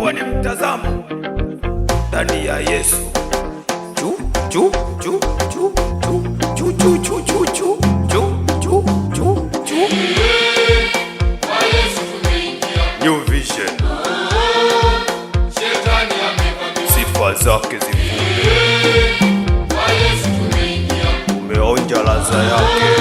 huo ni mtazamo ndani ya Yesu. Chu chu chu chu chu chu chu chu chu chu chu chu chu. New Vision. Sifa zake zifunge. Umeonja ladha yake.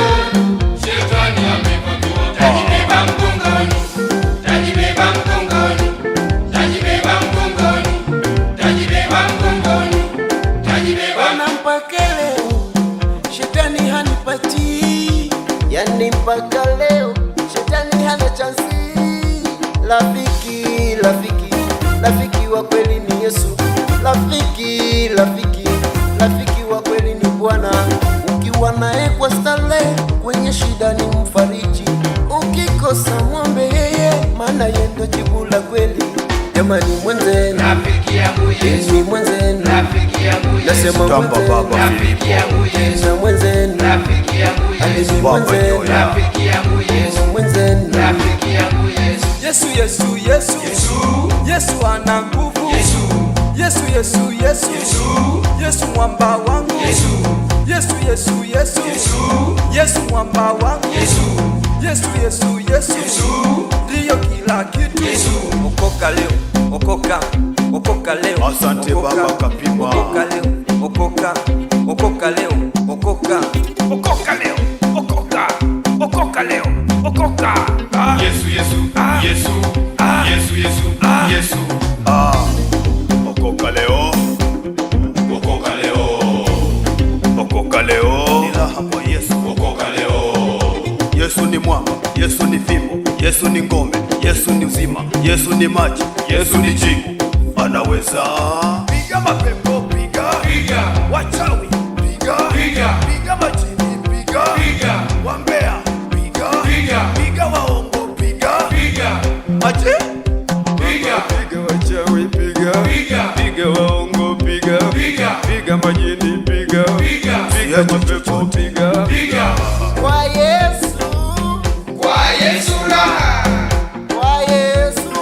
Shetani hanipati, yani mpaka leo shetani hana chansi. Rafiki, rafiki, rafiki wa kweli ni Yesu. Rafiki, rafiki, rafiki wa kweli ni Bwana. Ukiwa naye kwa starehe, kwenye shida ni mfariji. Ukikosa mwombe yeye, maana yeye ndo jibu la kweli. Jamani mwenzenu, rafiki yangu Yesu, ni mwenzenu, rafiki yangu Yesu, nasema mwenzenu, rafiki yangu Yesu, na mwenzenu, rafiki yangu Yesu, mwenzenu, rafiki yangu Yesu, mwenzenu, rafiki yangu Yesu. Yesu, Yesu, Yesu, Yesu, Yesu ana nguvu. Yesu, Yesu, Yesu, Yesu, Yesu, Yesu mwamba wangu. Yesu, Yesu, Yesu, Yesu, Yesu, Yesu mwamba wangu. Yesu, Yesu, Yesu, Yesu, Yesu, ndiyo kila kitu. Yesu, okoka leo, okoka, okoka leo. Asante Baba Kapima. Okoka leo, okoka, okoka leo, okoka, okoka leo, okoka, okoka leo, okoka. Yesu, Yesu, Yesu, Yesu, Yesu, Yesu. Okoka leo, Okoka leo, okoka leo. Ila hapo Yesu, okoka leo. Yesu ni mwamba, Yesu ni fimbo, Yesu ni ngome, Yesu ni uzima, Yesu ni maji, Yesu ni jibu. Anaweza piga mapepo, piga, Piga, wachawi, piga, Piga. piga majini, piga, Piga. wambea, piga, Piga. piga waongo, piga, piga, maji, piga, piga wachawi, piga, Piga. piga waongo, piga, Piga. piga majini, piga, Piga. piga mapepo, piga. piga. kwa Yesu, Kwa Yesu raha, kwa Yesu.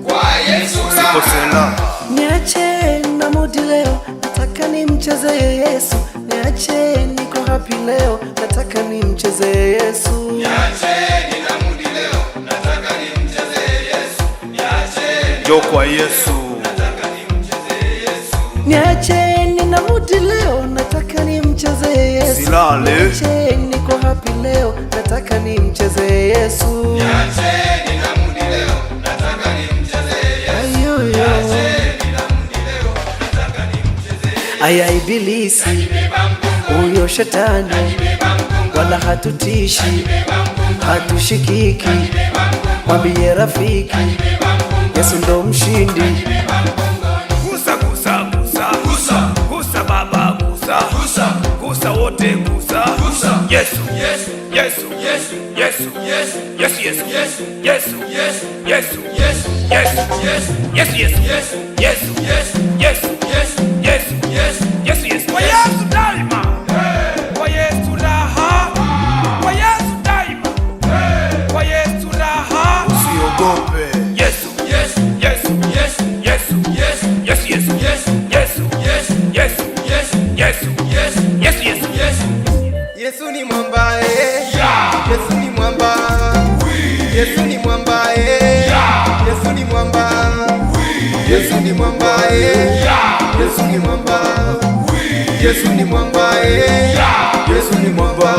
kwa Yesu raha. Kosela. Niache na mudi leo, nataka nimcheze Yesu. Niache niko happy leo, nataka nimcheze Yesu. Niacheni na mudi leo, nataka nimcheze Yesu. Niacheni, Jo kwa Yesu. nataka nimcheze Yesu. Niache nina mudi leo, nataka nimcheze Yesu. Silale. Niache niko happy leo, nataka nimcheze Yesu. Niacheni na mudi leo, nataka nimcheze Yesu. Ayoyo. Niacheni na mudi leo, nataka nimcheze Yesu. Aya ibilisi, huyo shetani, wala hatutishi, hatushikiki. Mwambie rafiki, Yesu ndo mshindi. Gusa, gusa, gusa, Gusa. gusa baba, gusa, Gusa. gusa wote, gusa, Gusa. Yesu, Yesu. Yesu, Yesu. Yesu, Yesu. Yesu, Yesu, Yesu. Yesu, Yesu. Yesu, Yesu. Yesu, Yesu. Yesu, Yesu, Yesu. Yesu, Yesu. Yesu, Yesu. Yesu, Yesu. Yesu, Yesu. Kwa Yesu daima, kwa Yesu raha, kwa Yesu daima, kwa Yesu raha. Usiogope. Yesu, Yesu. Yesu, Yesu. Yesu, Yesu. Yesu, Yesu, Yesu. Yesu, Yesu. Yesu, Yesu. Yesu, Yesu. Yesu, Yesu. Yesu. Yesu ni mwamba, Yeah. Yesu ni mwamba, We. Yesu ni mwamba, Yeah. Yesu ni mwamba, We. Yesu ni mwamba, Yeah. Yesu ni mwamba, We. Yesu ni mwamba, Yeah. Yesu ni mwamba.